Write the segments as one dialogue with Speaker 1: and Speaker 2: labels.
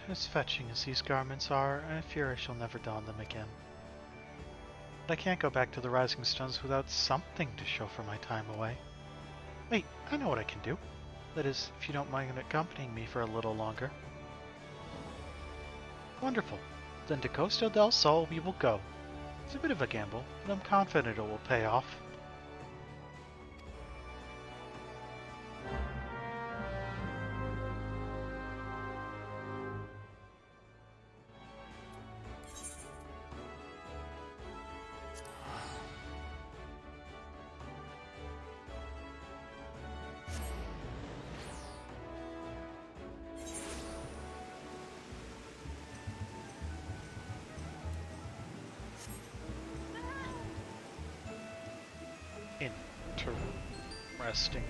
Speaker 1: As fetching as these garments are, I fear I shall never don them again. But I can't go back to the Rising Stones without something to show for my time away. Wait, I know what I can do. That is, if you don't mind accompanying me for a little longer. Wonderful. Then to Costa del Sol we will go. It's a bit of a gamble, but I'm confident it will pay off. Interesting.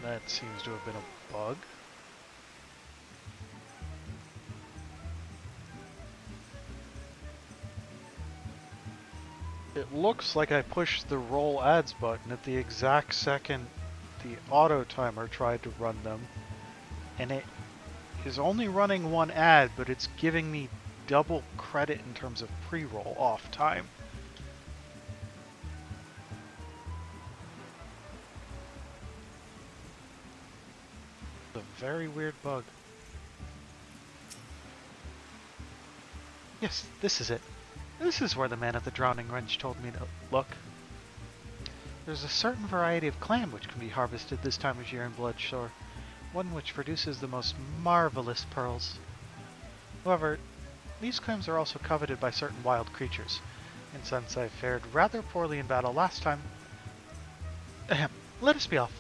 Speaker 1: That seems to have been a bug. It looks like I pushed the roll ads button at the exact second the auto timer tried to run them, and it is only running one ad, but it's giving me double credit in terms of pre-roll off time. A very weird bug. Yes, this is it. This is where the man of the drowning wrench told me to look. There's a certain variety of clam which can be harvested this time of year in Bloodshore, one which produces the most marvelous pearls. However, these clams are also coveted by certain wild creatures, and since I fared rather poorly in battle last time, let us be off.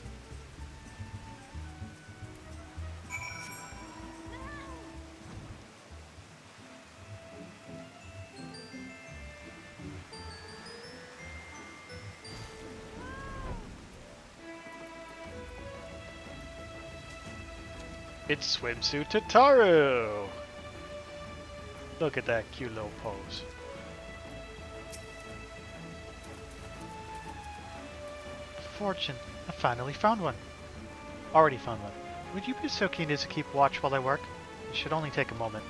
Speaker 1: It's Swimsuit Tataru! Look at that cute little pose. Fortune, I finally found one. Already found one. Would you be so keen as to keep watch while I work? It should only take a moment.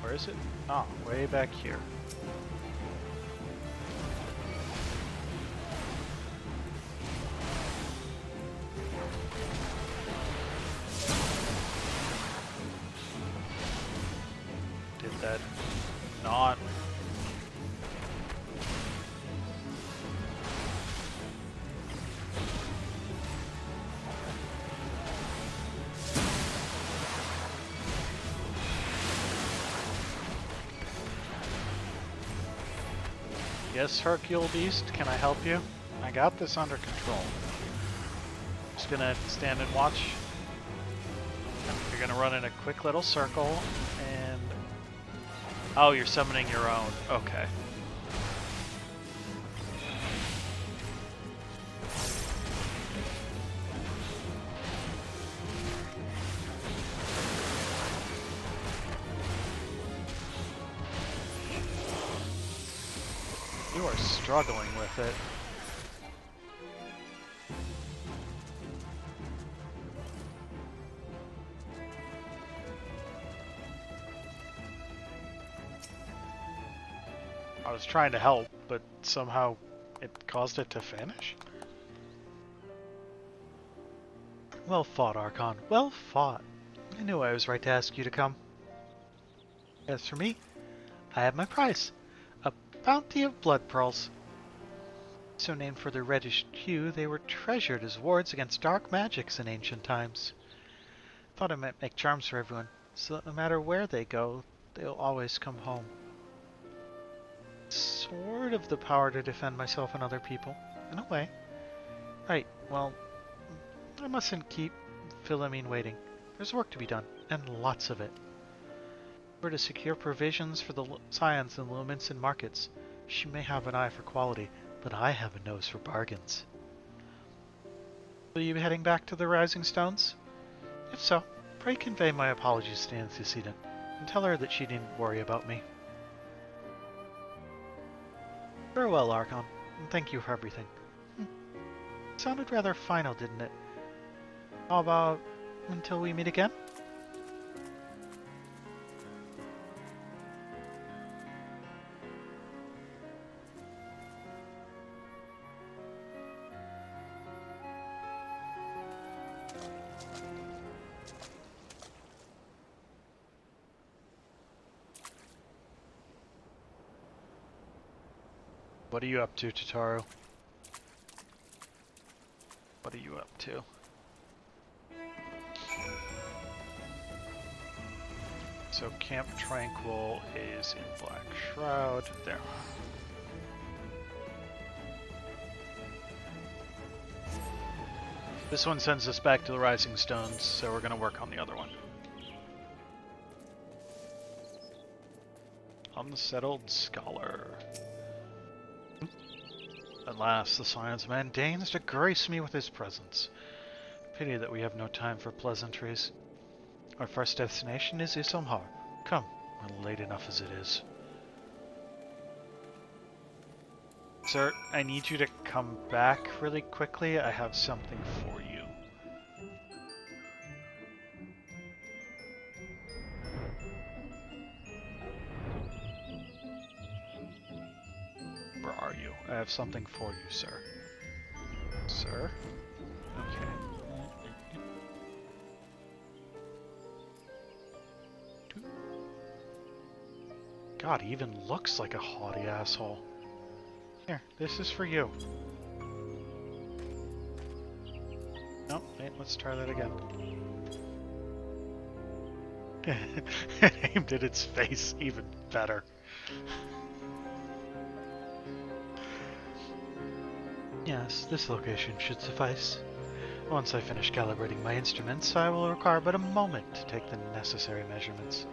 Speaker 1: Where is it? Ah, way back here. Did that not? Yes, Hercule Beast, can I help you? I got this under control. Just gonna stand and watch. You're gonna run in a quick little circle, and... Oh, you're summoning your own. Okay. You are struggling with it. I was trying to help, but somehow it caused it to vanish? Well fought, Archon. Well fought. I knew I was right to ask you to come. As for me, I have my prize. A bounty of blood pearls. So named for their reddish hue, they were treasured as wards against dark magics in ancient times. Thought I might make charms for everyone, so that no matter where they go, they'll always come home. Sort of the power to defend myself and other people, in a way. Right, well, I mustn't keep Philomene waiting. There's work to be done, and lots of it. We're to secure provisions for the scions in Luminson markets. She may have an eye for quality, but I have a nose for bargains. Will you be heading back to the Rising Stones? If so, pray convey my apologies to the antecedent. and tell her that she needn't worry about me. Very well, Archon, and thank you for everything. It sounded rather final, didn't it? How about until we meet again? What are you up to, Tataru? What are you up to? So Camp Tranquil is in Black Shroud. There. This one sends us back to the Rising Stones, so we're going to work on the other one. Unsettled Scholar. At last, the Science Man deigns to grace me with his presence. Pity that we have no time for pleasantries. Our first destination is Isomhar. Come, we're late enough as it is. Sir, I need you to come back really quickly. I have something for you. Where are you? I have something for you, sir. Sir? Okay. God, he even looks like a haughty asshole. Here, this is for you. No, wait, let's try that again. Aimed at its face, even better. Yes, this location should suffice. Once I finish calibrating my instruments, I will require but a moment to take the necessary measurements.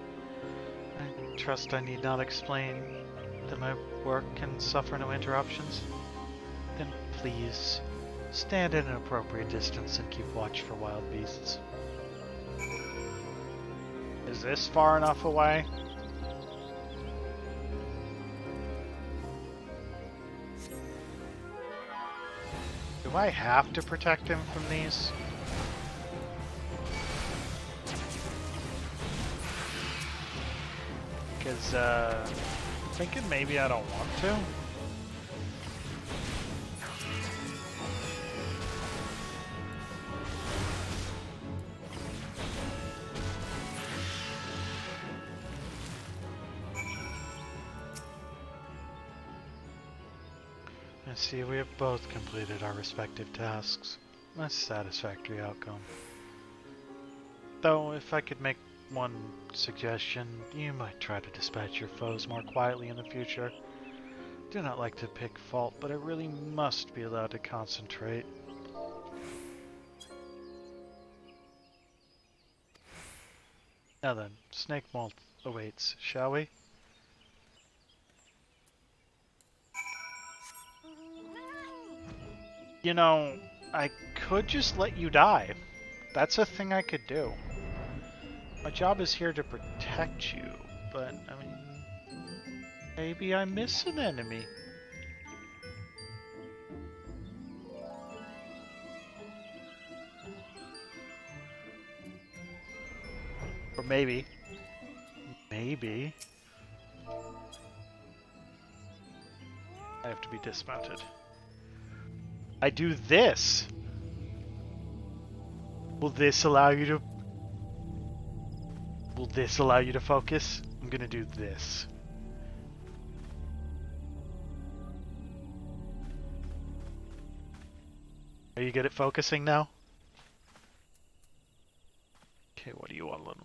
Speaker 1: I trust I need not explain that my work can suffer no interruptions. Then please, stand at an appropriate distance and keep watch for wild beasts. Is this far enough away? Do I have to protect him from these? Because, I'm thinking maybe I don't want to. I see we have both completed our respective tasks. A satisfactory outcome. Though, if I could make one suggestion, you might try to dispatch your foes more quietly in the future. Do not like to pick fault, but I really must be allowed to concentrate. Now then, snake molt awaits, shall we? You know, I could just let you die. That's a thing I could do. My job is here to protect you, but, I mean, maybe I miss an enemy. Or maybe, I have to be dismounted. I do this. Will this allow you to focus? I'm gonna do this. Are you good at focusing now? Okay, what do you want?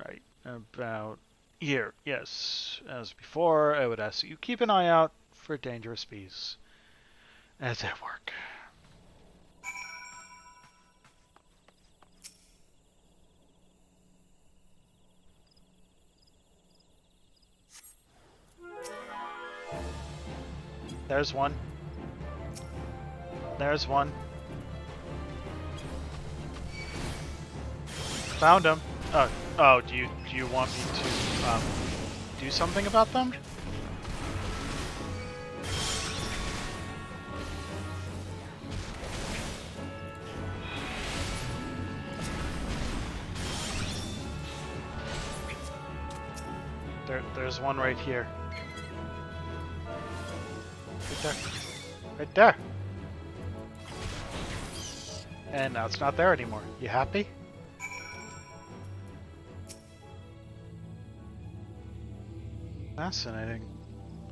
Speaker 1: Right about here. Yes, as before, I would ask that you keep an eye out for dangerous beasts as at work. There's one. There's one. Found him. Oh, do you want me to do something about them? There's one right here. Right there. Right there. And now it's not there anymore. You happy? Fascinating.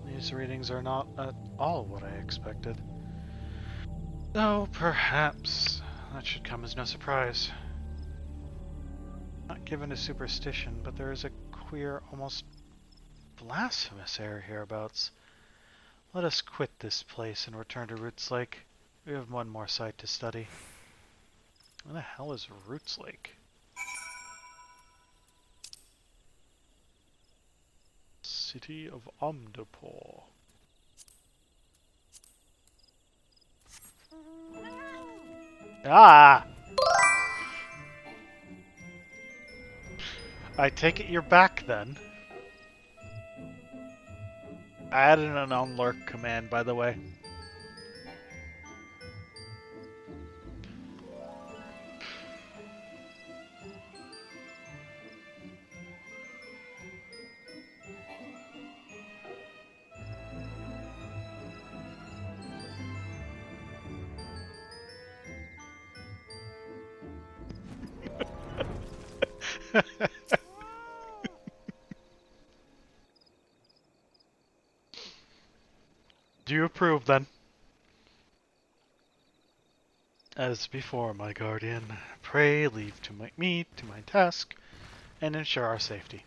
Speaker 1: These readings are not at all what I expected. Though perhaps that should come as no surprise. Not given to superstition, but there is a queer, almost blasphemous air hereabouts. Let us quit this place and return to Roots Lake. We have one more site to study. Where the hell is Roots Lake? City of Omdapor. Ah! I take it you're back then. I added an unlurk command, by the way. Do you approve, then? As before, my guardian, pray leave to me to my task and ensure our safety.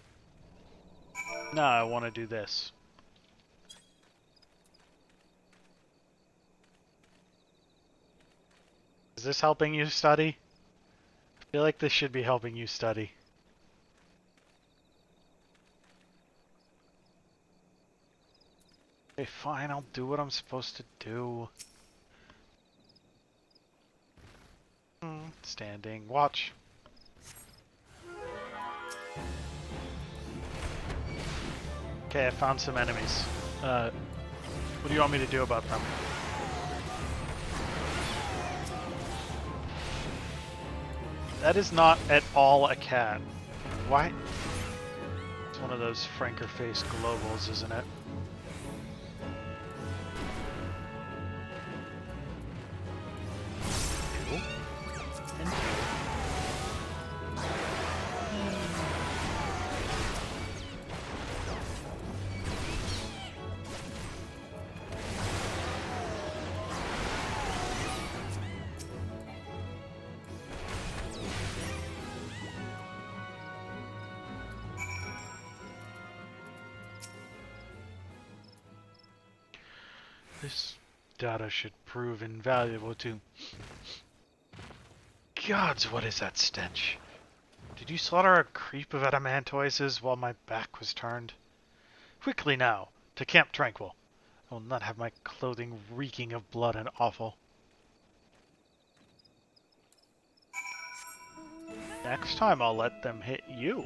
Speaker 1: Now I want to do this. Is this helping you study? I feel like this should be helping you study. Okay, fine, I'll do what I'm supposed to do. Standing watch. Okay, I found some enemies. What do you want me to do about them? That is not at all a cat. Why? It's one of those franker-faced globals, isn't it? Cool. And this data should prove invaluable to... Gods, what is that stench? Did you slaughter a creep of adamantoises while my back was turned? Quickly now, to Camp Tranquil. I will not have my clothing reeking of blood and offal. Next time I'll let them hit you.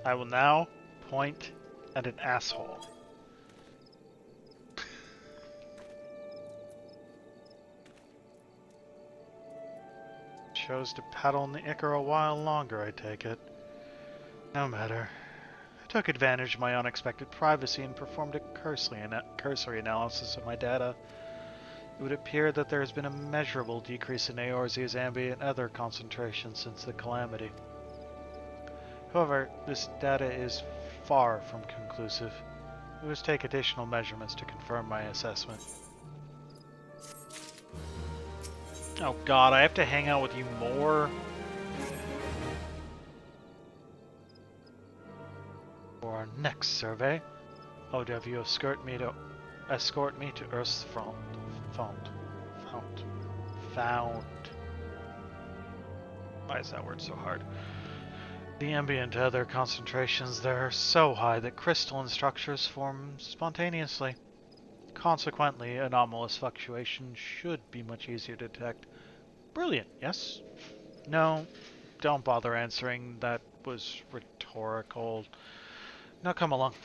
Speaker 1: I will now point at an asshole. Chose to paddle in the ichor a while longer, I take it. No matter. I took advantage of my unexpected privacy and performed a cursory analysis of my data. It would appear that there has been a measurable decrease in Eorzea's ambient ether concentration since the calamity. However, this data is far from conclusive. We must take additional measurements to confirm my assessment. Oh god, I have to hang out with you more? For our next survey, I would have you escort me to Earth's Found. Why is that word so hard? The ambient ether concentrations there are so high that crystalline structures form spontaneously. Consequently, anomalous fluctuation should be much easier to detect. Brilliant, yes? No, don't bother answering. That was rhetorical. Now come along.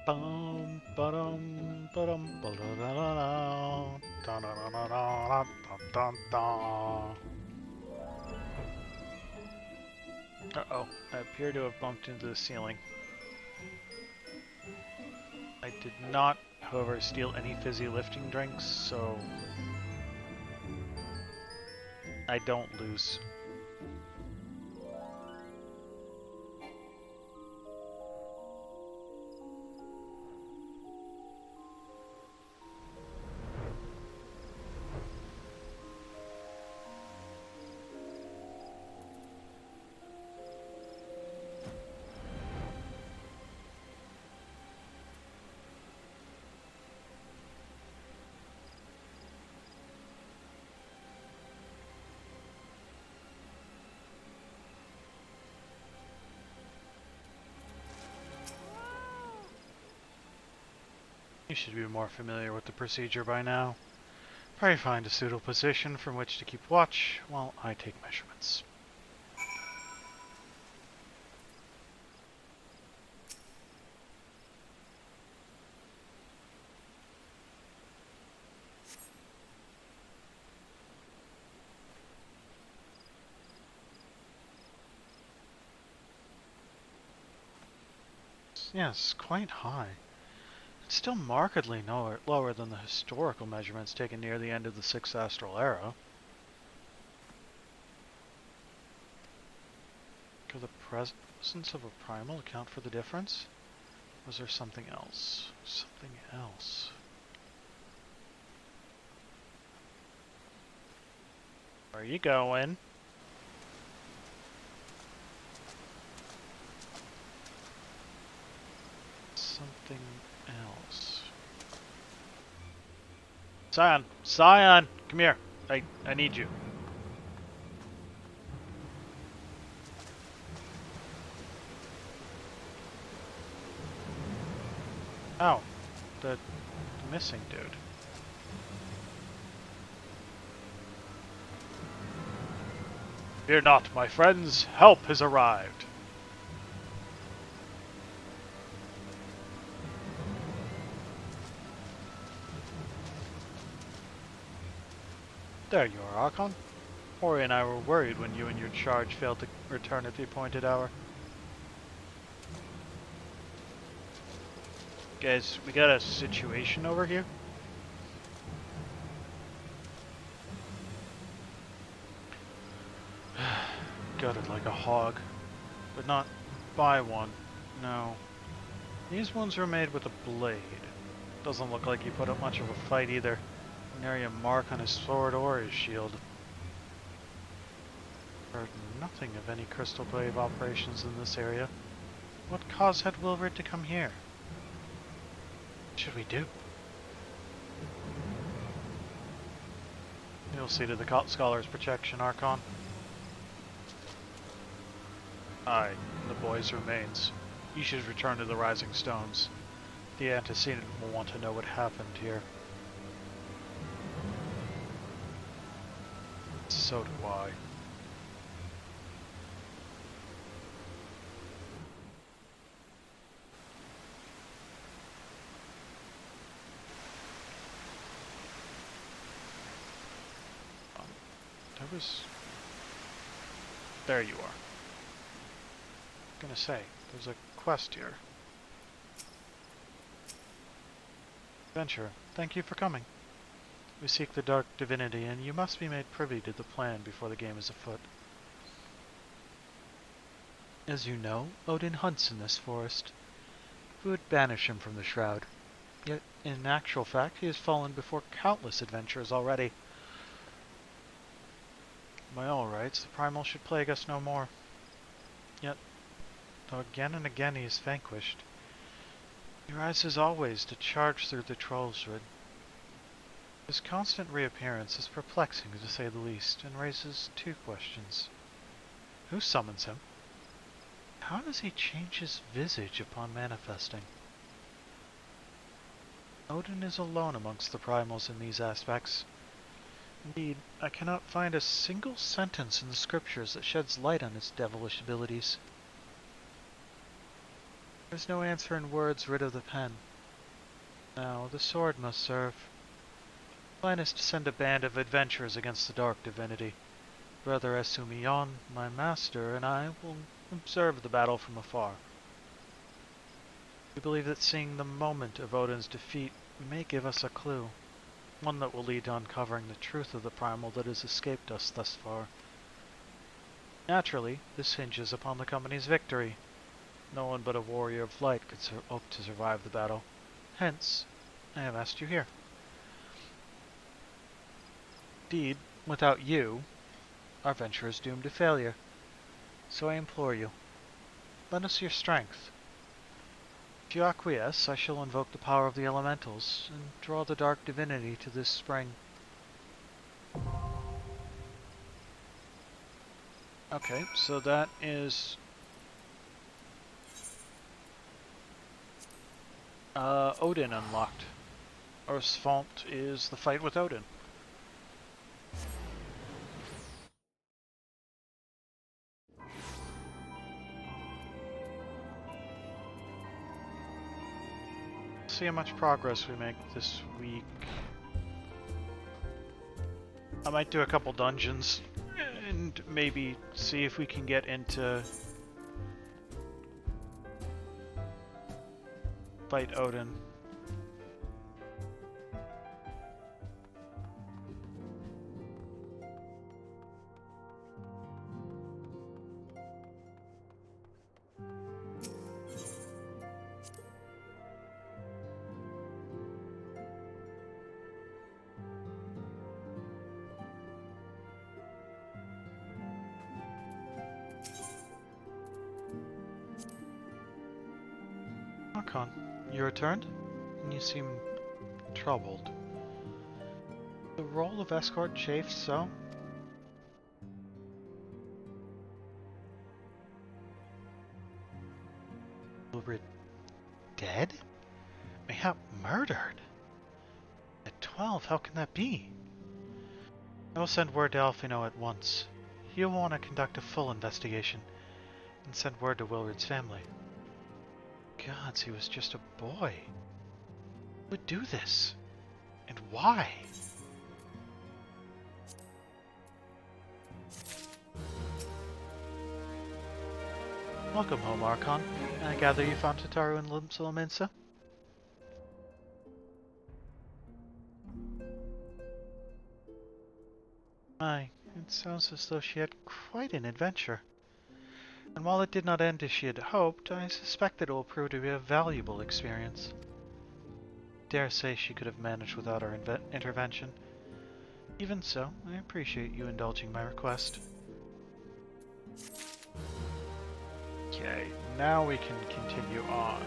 Speaker 1: Bum ba-dum ba-dum ba-da-da-da-da. Da-da-da-da-da-da-da-da. Uh-oh, I appear to have bumped into the ceiling. I did not, however, steal any fizzy lifting drinks, so I don't lose. You should be more familiar with the procedure by now. Pray find a suitable position from which to keep watch while I take measurements. Yes, quite high. It's still markedly lower than the historical measurements taken near the end of the 6th Astral Era. Could the presence of a primal account for the difference? Was there something else? Something else. Where are you going? Something else. Scion! Scion! Come here. I need you. Oh. The missing dude. Fear not, my friends. Help has arrived. There you are, Archon. Ori and I were worried when you and your charge failed to return at the appointed hour. Guys, we got a situation over here. Gutted like a hog, but not by one. No. These ones were made with a blade. Doesn't look like he put up much of a fight either. Nary a mark on his sword or his shield. Heard nothing of any crystal glaive operations in this area. What cause had Wilbert to come here? What should we do? You'll see to the scholar's protection, Archon. Aye, the boy's remains. You should return to the Rising Stones. The antecedent will want to know what happened here. So do I. There you are. gonna say, there's a quest here. Adventure, thank you for coming. We seek the dark divinity, and you must be made privy to the plan before the game is afoot. As you know, Odin hunts in this forest. We would banish him from the shroud. Yet, in actual fact, he has fallen before countless adventurers already. By all rights, the primal should plague us no more. Yet, though again and again he is vanquished, he rises always to charge through the Troll's Rid. His constant reappearance is perplexing, to say the least, and raises two questions. Who summons him? How does he change his visage upon manifesting? Odin is alone amongst the primals in these aspects. Indeed, I cannot find a single sentence in the scriptures that sheds light on his devilish abilities. There is no answer in words rid of the pen. Now, the sword must serve. The plan is to send a band of adventurers against the dark divinity. Brother Esumion, my master, and I will observe the battle from afar. We believe that seeing the moment of Odin's defeat may give us a clue, one that will lead to uncovering the truth of the primal that has escaped us thus far. Naturally, this hinges upon the company's victory. No one but a warrior of light could hope to survive the battle. Hence, I have asked you here. Indeed, without you, our venture is doomed to failure. So I implore you, lend us your strength. If you acquiesce, I shall invoke the power of the elementals and draw the dark divinity to this spring. Okay, so that is Odin unlocked. Our Svant is the fight with Odin. See how much progress we make this week. I might do a couple dungeons and maybe see if we can get into fight Odin. Archon, you returned? And you seem troubled. The role of escort chafed so? Ulrid dead? Mayhap murdered? At 12, how can that be? I will send word to Alfino at once. He will want to conduct a full investigation, and send word to Wilred's family. Gods, he was just a boy. Who would do this? And why? Welcome home, Archon. I gather you found Tataru and Limsa. My, it sounds as though she had quite an adventure. And while it did not end as she had hoped, I suspect that it will prove to be a valuable experience. Dare say she could have managed without our intervention. Even so, I appreciate you indulging my request. Okay, now we can continue on.